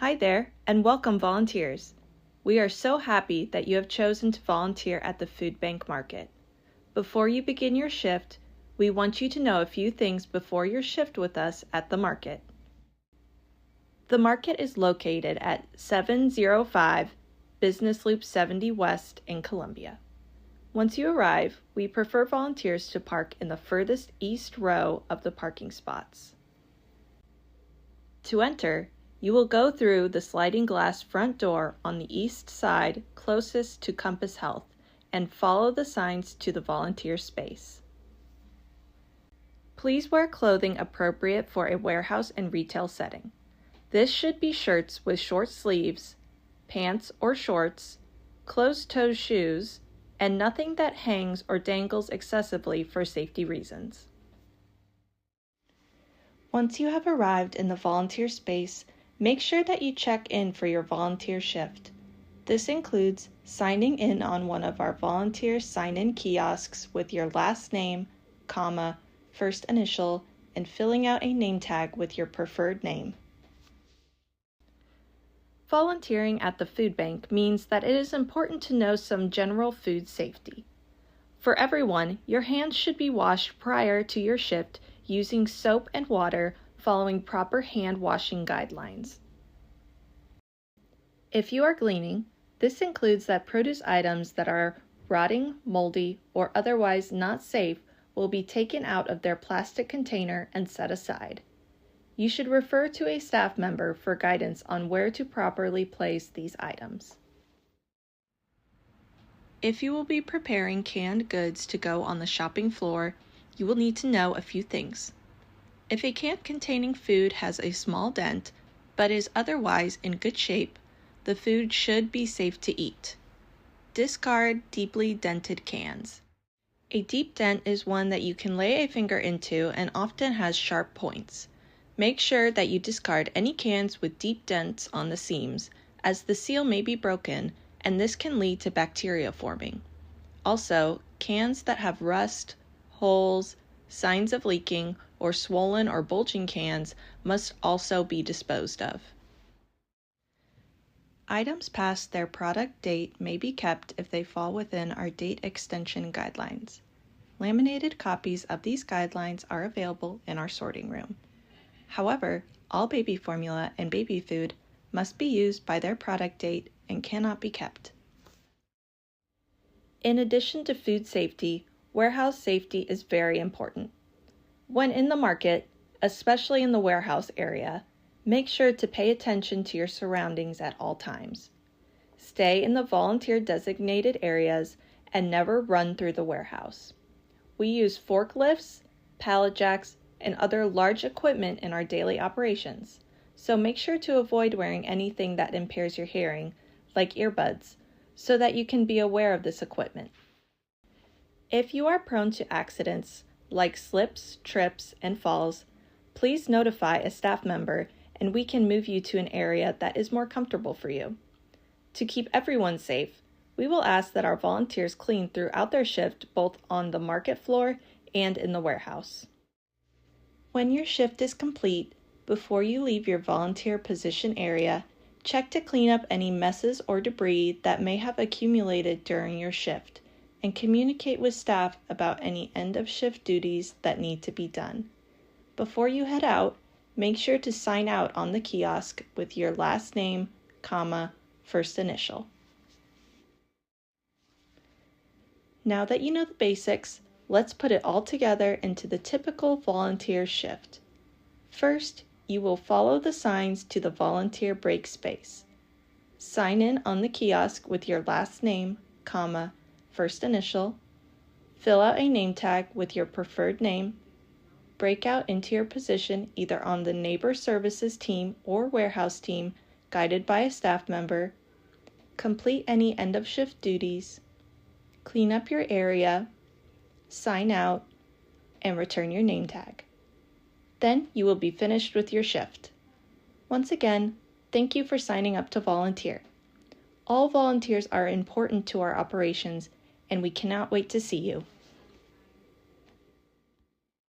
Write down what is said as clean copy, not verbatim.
Hi there, and welcome volunteers. We are so happy that you have chosen to volunteer at the Food Bank Market. Before you begin your shift, we want you to know a few things before your shift with us at the market. The market is located at 705 Business Loop 70 West in Columbia. Once you arrive, we prefer volunteers to park in the furthest east row of the parking spots. To enter, you will go through the sliding glass front door on the east side closest to Compass Health and follow the signs to the volunteer space. Please wear clothing appropriate for a warehouse and retail setting. This should be shirts with short sleeves, pants or shorts, closed-toe shoes, and nothing that hangs or dangles excessively for safety reasons. Once you have arrived in the volunteer space, make sure that you check in for your volunteer shift. This includes signing in on one of our volunteer sign-in kiosks with your last name, comma, first initial, and filling out a name tag with your preferred name. Volunteering at the food bank means that it is important to know some general food safety. For everyone, your hands should be washed prior to your shift using soap and water following proper hand washing guidelines. If you are gleaning, this includes that produce items that are rotting, moldy, or otherwise not safe will be taken out of their plastic container and set aside. You should refer to a staff member for guidance on where to properly place these items. If you will be preparing canned goods to go on the shopping floor, you will need to know a few things. If a can containing food has a small dent, but is otherwise in good shape, the food should be safe to eat. Discard deeply dented cans. A deep dent is one that you can lay a finger into and often has sharp points. Make sure that you discard any cans with deep dents on the seams, as the seal may be broken, and this can lead to bacteria forming. Also, cans that have rust, holes, signs of leaking, or swollen or bulging cans must also be disposed of. Items past their product date may be kept if they fall within our date extension guidelines. Laminated copies of these guidelines are available in our sorting room. However, all baby formula and baby food must be used by their product date and cannot be kept. In addition to food safety, warehouse safety is very important. When in the market, especially in the warehouse area, make sure to pay attention to your surroundings at all times. Stay in the volunteer designated areas and never run through the warehouse. We use forklifts, pallet jacks, and other large equipment in our daily operations, so make sure to avoid wearing anything that impairs your hearing, like earbuds, so that you can be aware of this equipment. If you are prone to accidents, like slips, trips, and falls, please notify a staff member and we can move you to an area that is more comfortable for you. To keep everyone safe, we will ask that our volunteers clean throughout their shift both on the market floor and in the warehouse. When your shift is complete, before you leave your volunteer position area, check to clean up any messes or debris that may have accumulated during your shift, and communicate with staff about any end-of-shift duties that need to be done. Before you head out, make sure to sign out on the kiosk with your last name, comma, first initial. Now that you know the basics, let's put it all together into the typical volunteer shift. First, you will follow the signs to the volunteer break space. Sign in on the kiosk with your last name, comma, first initial. Fill out a name tag with your preferred name. Break out into your position either on the neighbor services team or warehouse team, guided by a staff member. Complete any end-of-shift duties. Clean up your area. Sign out, and return your name tag. Then you will be finished with your shift. Once again, thank you for signing up to volunteer. All volunteers are important to our operations, and we cannot wait to see you.